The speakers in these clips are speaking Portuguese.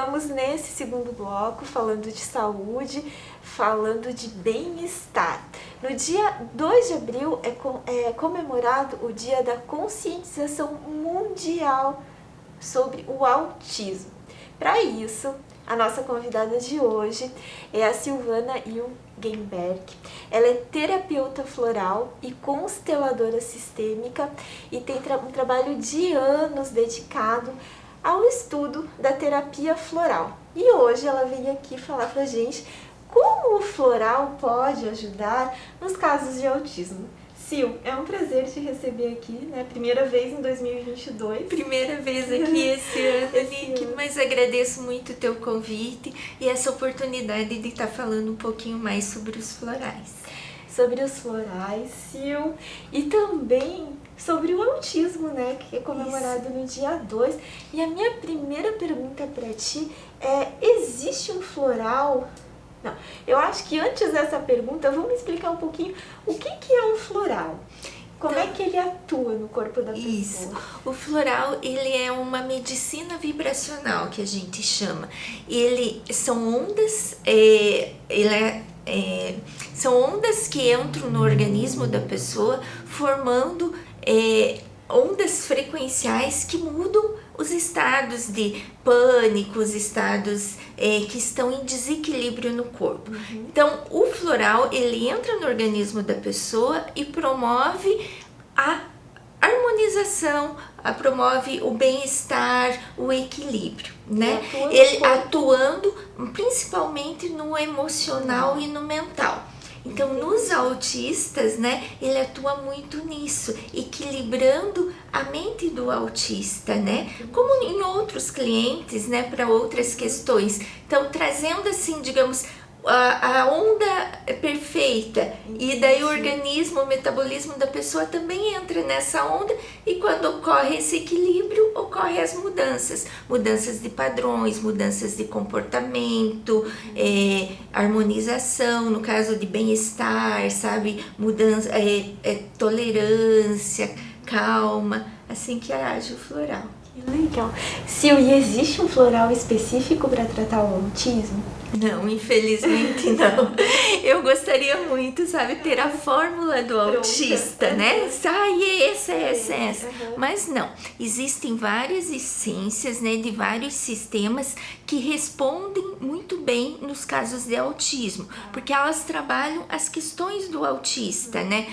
Estamos nesse segundo bloco falando de saúde, falando de bem-estar. No dia 2 de abril é comemorado o Dia da Conscientização Mundial sobre o Autismo. Para isso, a nossa convidada de hoje é a Silvana Ilgenberg. Ela é terapeuta floral e consteladora sistêmica e tem um trabalho de anos dedicado ao estudo da terapia floral. E hoje ela vem aqui falar pra gente como o floral pode ajudar nos casos de autismo. Sil, é um prazer te receber aqui, né? Primeira vez em 2022. Primeira vez aqui esse ano, Nick, mas agradeço muito o teu convite e essa oportunidade de estar falando um pouquinho mais sobre os florais. Sobre os florais, Sil, e também sobre o autismo, né? Que é comemorado no dia 2. E a minha primeira pergunta para ti é: existe um floral? Não, eu acho que antes dessa pergunta, vamos explicar um pouquinho o que é um floral. Como é que ele atua no corpo da pessoa? Isso. O floral, ele é uma medicina vibracional, que a gente chama. Ele são ondas, são ondas que entram no organismo da pessoa, formando ondas frequenciais que mudam os estados de pânico, os estados que estão em desequilíbrio no corpo. Então, o floral, ele entra no organismo da pessoa e promove a harmonização, promove o bem-estar, o equilíbrio, né? Ele atuando principalmente no emocional e no mental. Então, nos autistas, né, ele atua muito nisso, equilibrando a mente do autista, né, como em outros clientes, né, para outras questões. Então, trazendo assim, digamos, a onda perfeita, e daí o organismo, o metabolismo da pessoa também entra nessa onda, e quando ocorre esse equilíbrio, ocorrem as mudanças de padrões, mudanças de comportamento, harmonização, no caso de bem-estar, sabe, mudança, tolerância, calma, assim que age o floral. Que legal. Sil, e existe um floral específico para tratar o autismo? Não, infelizmente não. Eu gostaria muito, sabe, ter a fórmula do autista, né? Essa. Mas não, existem várias essências, né, de vários sistemas que respondem muito bem nos casos de autismo, porque elas trabalham as questões do autista, né?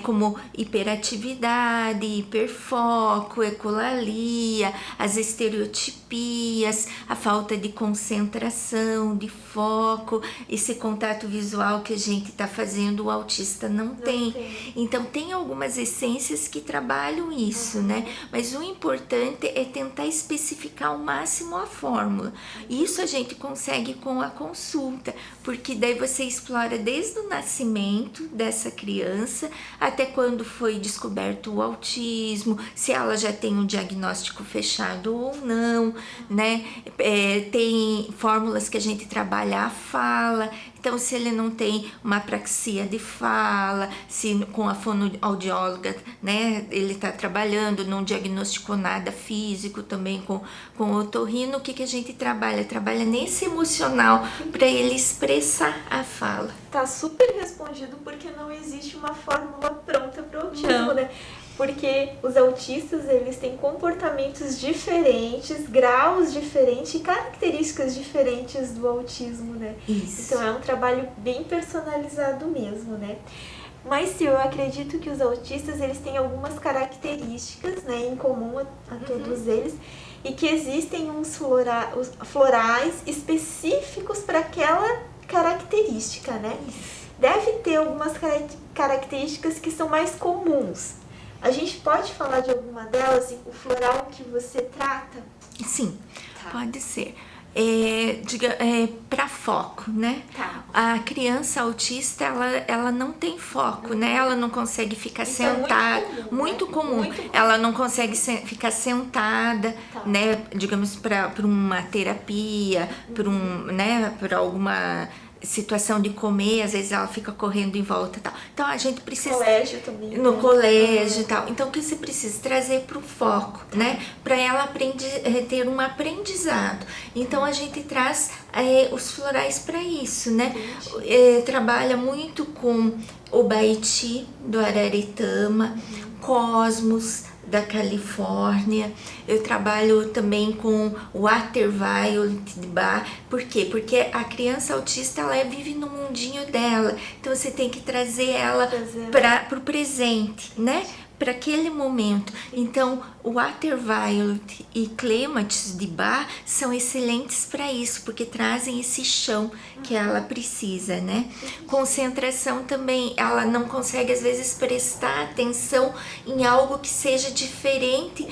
Como hiperatividade, hiperfoco, ecolalia, as estereotipias, a falta de concentração, de foco, esse contato visual que a gente está fazendo, o autista não tem. Então, tem algumas essências que trabalham isso, né? Mas o importante é tentar especificar ao máximo a fórmula. Isso a gente consegue com a consulta, porque daí você explora desde o nascimento dessa criança até quando foi descoberto o autismo, se ela já tem um diagnóstico fechado ou não, né? Tem fórmulas que a gente trabalha a fala, então se ele não tem uma apraxia de fala, se com a fonoaudióloga, né, ele está trabalhando, não diagnosticou nada físico, também com o otorrino, o que a gente trabalha? Trabalha nesse emocional para ele expressar a fala. Tá super respondido, porque não existe uma fórmula pronta para o autismo, né? Porque os autistas, eles têm comportamentos diferentes, graus diferentes e características diferentes do autismo, né? Isso. Então é um trabalho bem personalizado mesmo, né? Mas sim, eu acredito que os autistas, eles têm algumas características, né, em comum a todos eles, e que existem uns florais específicos para aquela característica, né? Deve ter algumas características que são mais comuns. A gente pode falar de alguma delas, assim, o floral que você trata? Sim, pode ser. Para foco, né? A criança autista, ela não tem foco, né? Ela não consegue ficar sentada, muito comum. Ela não consegue ficar sentada, né? Digamos, para uma terapia, para alguma situação de comer, às vezes ela fica correndo em volta e tal. Então a gente precisa... Colégio também. No colégio e tal. Então o que você precisa? Trazer para o foco, né? Para ela ter um aprendizado. Então a gente traz os florais para isso, né? Trabalha muito com o Baiti do Araretama, Cosmos da Califórnia. Eu trabalho também com o Water Violet de Bach. Por quê? Porque a criança autista, ela vive no mundinho dela. Então você tem que trazer ela para o presente, né? Para aquele momento. Então, o Water Violet e Clematis de Bach são excelentes para isso, porque trazem esse chão que ela precisa, né? Concentração também, ela não consegue às vezes prestar atenção em algo que seja diferente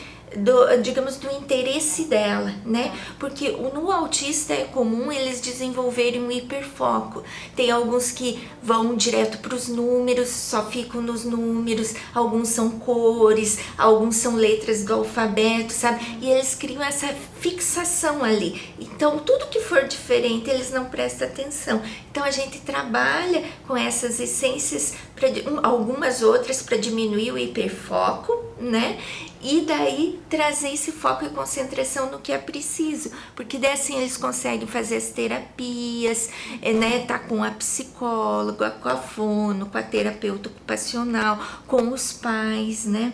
digamos, do interesse dela, né? Porque no autista é comum eles desenvolverem um hiperfoco. Tem alguns que vão direto para os números, só ficam nos números, alguns são cores, alguns são letras do alfabeto, sabe? E eles criam essa fixação ali. Então, tudo que for diferente, eles não prestam atenção. Então, a gente trabalha com essas essências, algumas outras para diminuir o hiperfoco, né? E daí trazer esse foco e concentração no que é preciso, porque daí assim eles conseguem fazer as terapias, né, tá com a psicóloga, com a fono, com a terapeuta ocupacional, com os pais, né.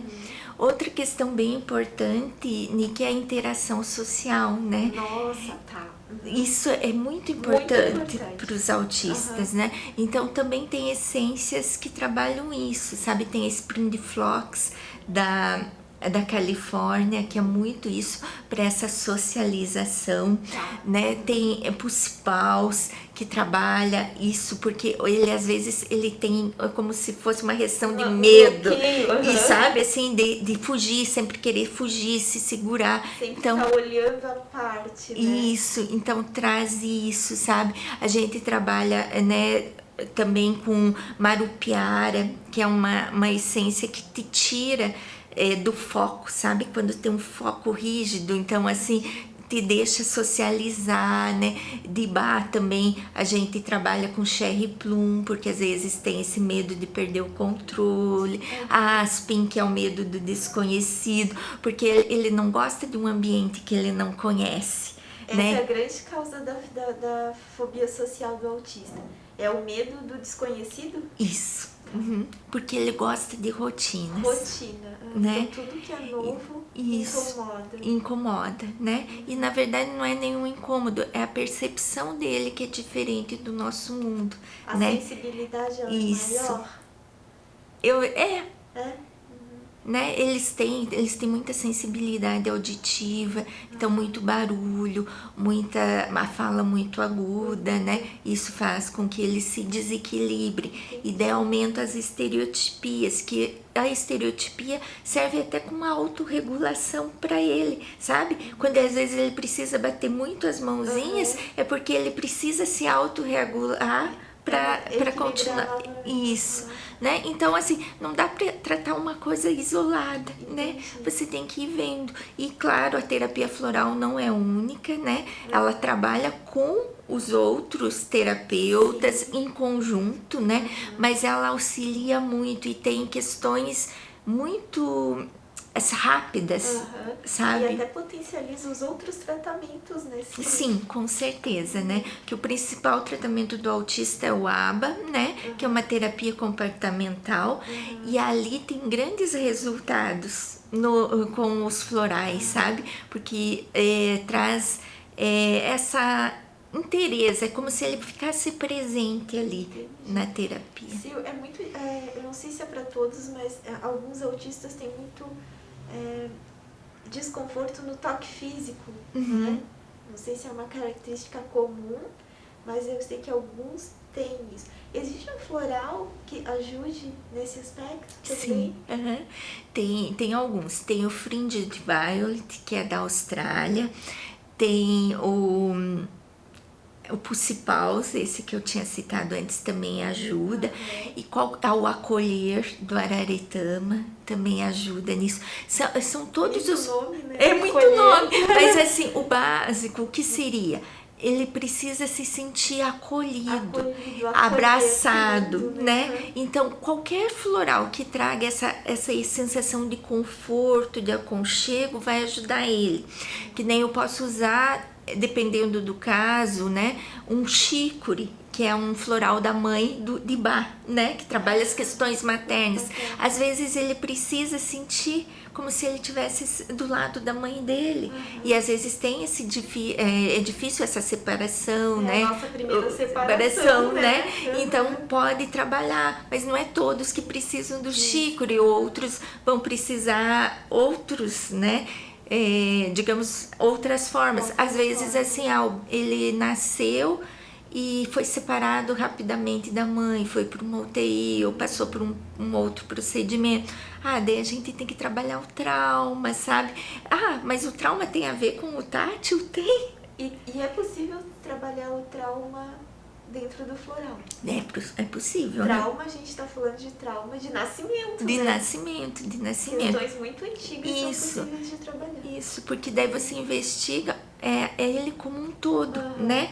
Outra questão bem importante, Nick, é a interação social, né. Nossa, tá. Isso é muito importante para os autistas, né? Então também tem essências que trabalham isso, sabe? Tem a Spring Flocks da Califórnia, que é muito isso para essa socialização, né? Tem Pussy Paws, que trabalha isso, porque ele às vezes ele tem como se fosse uma reação de medo, e sabe, assim, de fugir, sempre querer fugir, se segurar. Sempre então, tá olhando a parte, né? Isso, então traz isso, sabe? A gente trabalha, né, também com Marupiara, que é uma essência que te tira do foco, sabe? Quando tem um foco rígido, então assim, te deixa socializar, né? De Bach também a gente trabalha com Cherry Plum, porque às vezes tem esse medo de perder o controle. A Aspen, que é o medo do desconhecido, porque ele não gosta de um ambiente que ele não conhece. Essa né? é a grande causa da fobia social do autista. É o medo do desconhecido? Isso. Uhum. Porque ele gosta de rotinas. Rotina. Né? Então tudo que é novo Isso, incomoda, né? E na verdade não é nenhum incômodo, é a percepção dele que é diferente do nosso mundo. A né? sensibilidade é Isso. maior? Né? Eles têm muita sensibilidade auditiva, então muito barulho, a fala muito aguda, né? Isso faz com que ele se desequilibre e daí aumenta as estereotipias, que a estereotipia serve até como uma autorregulação para ele, sabe? Quando às vezes ele precisa bater muito as mãozinhas, é porque ele precisa se autorregular para continuar isso, né? Então assim, não dá para tratar uma coisa isolada, né? Você tem que ir vendo. E claro, a terapia floral não é única, né? Ela trabalha com os outros terapeutas em conjunto, né? Mas ela auxilia muito e tem questões muito rápidas, sabe? E até potencializa os outros tratamentos nesse... Sim, com certeza, né? Que o principal tratamento do autista é o ABA, né? Que é uma terapia comportamental. E ali tem grandes resultados com os florais, sabe? Porque traz essa interesse, é como se ele ficasse presente ali na terapia. Sim, é muito... eu não sei se é para todos, mas alguns autistas têm muito... desconforto no toque físico, né? Não sei se é uma característica comum, mas eu sei que alguns têm isso. Existe um floral que ajude nesse aspecto? Sim, tem alguns. Tem o Fringed Violet, que é da Austrália. Tem o Pussy Paws, esse que eu tinha citado antes, também ajuda. E o Acolher do Araretama também ajuda nisso. São todos muito os... nome, né? É muito nome, mas assim, o básico, o que seria? ele precisa se sentir acolhido, Acolhido, abraçado, acolhido, né? Então, qualquer floral que traga essa sensação de conforto, de aconchego, vai ajudar ele. Que nem eu posso usar, dependendo do caso, né, um chicory, que é um floral da mãe de Bach, né, que trabalha as questões maternas. Às vezes ele precisa sentir como se ele estivesse do lado da mãe dele. E às vezes tem é difícil essa separação, né? A nossa primeira separação, né? Então pode trabalhar, mas não é todos que precisam do chicory, outros vão precisar outros, né? Digamos, outras formas. Às vezes assim, ele nasceu e foi separado rapidamente da mãe, foi para uma UTI ou passou por um outro procedimento. Daí a gente tem que trabalhar o trauma, sabe? Mas o trauma tem a ver com o tátil? Tem. E é possível trabalhar o trauma dentro do floral? É possível, trauma, né? A gente está falando de trauma de nascimento, de né? nascimento. Questões muito antigas são possíveis de trabalhar. Isso, porque daí você investiga ele como um todo, né?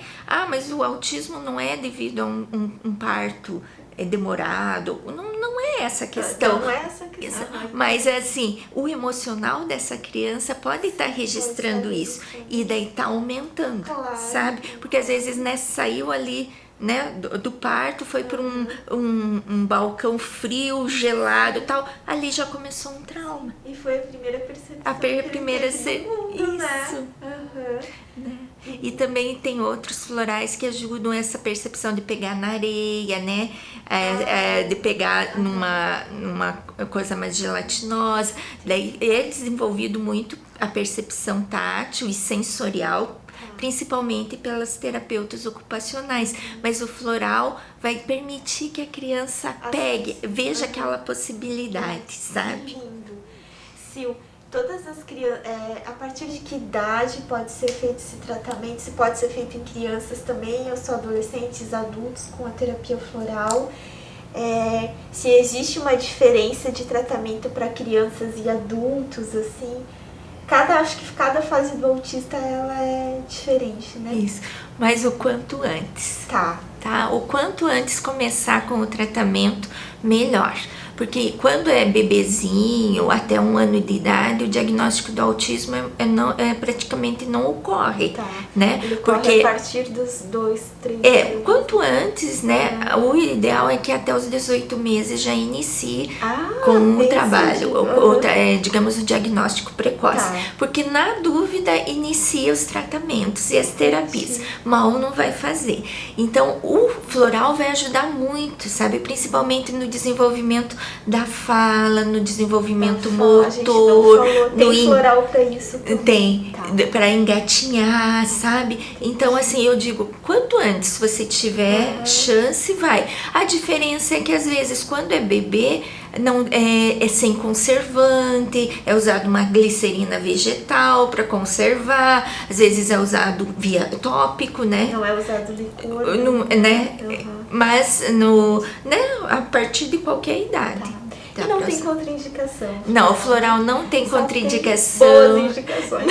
Mas o autismo não é devido a um parto demorado, não é essa questão. Não é essa questão. Mas assim, o emocional dessa criança pode estar registrando isso e daí tá aumentando, sabe? Porque às vezes, né, saiu ali, né, do parto, foi para um balcão frio, gelado e tal, ali já começou um trauma. E foi a primeira percepção. Isso. Né? E também tem outros florais que ajudam essa percepção de pegar na areia, né? De pegar numa coisa mais gelatinosa. Daí é desenvolvido muito a percepção tátil e sensorial, principalmente pelas terapeutas ocupacionais, mas o floral vai permitir que a criança veja aquela possibilidade, sabe? Lindo. Sil, todas as crianças, a partir de que idade pode ser feito esse tratamento? Se pode ser feito em crianças também, ou só adolescentes, adultos com a terapia floral? Se existe uma diferença de tratamento para crianças e adultos, assim? Acho que cada fase do autista ela é diferente, né? Isso, mas o quanto antes. Tá. O quanto antes começar com o tratamento, melhor. Porque quando é bebezinho, até 1 ano de idade, o diagnóstico do autismo praticamente não ocorre, né? Ele ocorre a partir dos 2, 3 anos. Quanto antes, né? O ideal é que até os 18 meses já inicie com o trabalho, digamos, o diagnóstico precoce. Porque na dúvida, inicia os tratamentos e as terapias. Mal não vai fazer. Então, o floral vai ajudar muito, sabe? Principalmente no desenvolvimento da fala, no desenvolvimento motor. Tem floral para isso também. Tem, para engatinhar, sabe? Então, assim, eu digo, quanto antes você tiver chance, vai. A diferença é que, às vezes, quando é bebê, não é sem conservante, é usado uma glicerina vegetal para conservar, às vezes é usado via tópico, né? Não é usado licor, né? Mas a partir de qualquer idade. E não tem contraindicação. Não, o floral não tem contraindicação. Tem boas indicações.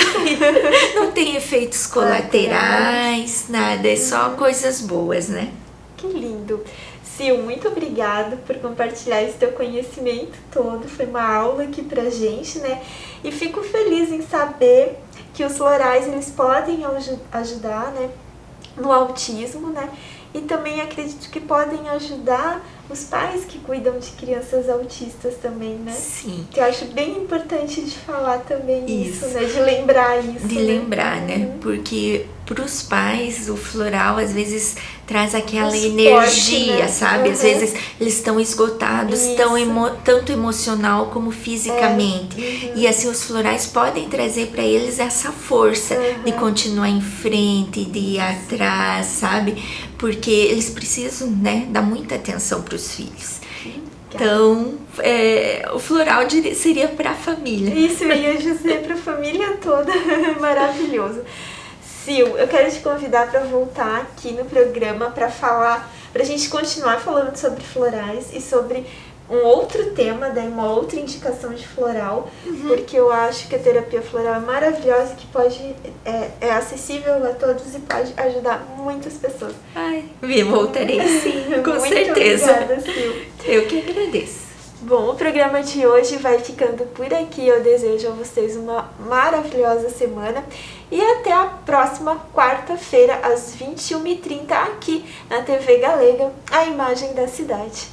Não tem efeitos colaterais, nada, é só coisas boas, né? Que lindo. Sil, muito obrigada por compartilhar esse teu conhecimento todo. Foi uma aula aqui pra gente, né? E fico feliz em saber que os florais, eles podem ajudar, né, no autismo, né? E também acredito que podem ajudar os pais que cuidam de crianças autistas também, né? Sim. Que eu acho bem importante de falar também isso, né? De lembrar isso. De lembrar, né? Porque para os pais, o floral às vezes traz aquela energia, né? Sabe? Às vezes eles estão esgotados, tanto emocional como fisicamente. E assim, os florais podem trazer para eles essa força de continuar em frente, de ir atrás, sabe? Porque eles precisam, né, dar muita atenção para os filhos. Então, o floral seria para a família. Isso, eu ia dizer para a família toda. Maravilhoso. Sil, eu quero te convidar para voltar aqui no programa para falar, para a gente continuar falando sobre florais e sobre um outro tema, daí uma outra indicação de floral, porque eu acho que a terapia floral é maravilhosa, que pode é acessível a todos e pode ajudar muitas pessoas. Ai, voltarei sim, com Muito certeza. Obrigada, Sil. Eu que agradeço. Bom, o programa de hoje vai ficando por aqui. Eu desejo a vocês uma maravilhosa semana e até a próxima quarta-feira, às 21h30, aqui na TV Galega, a imagem da cidade.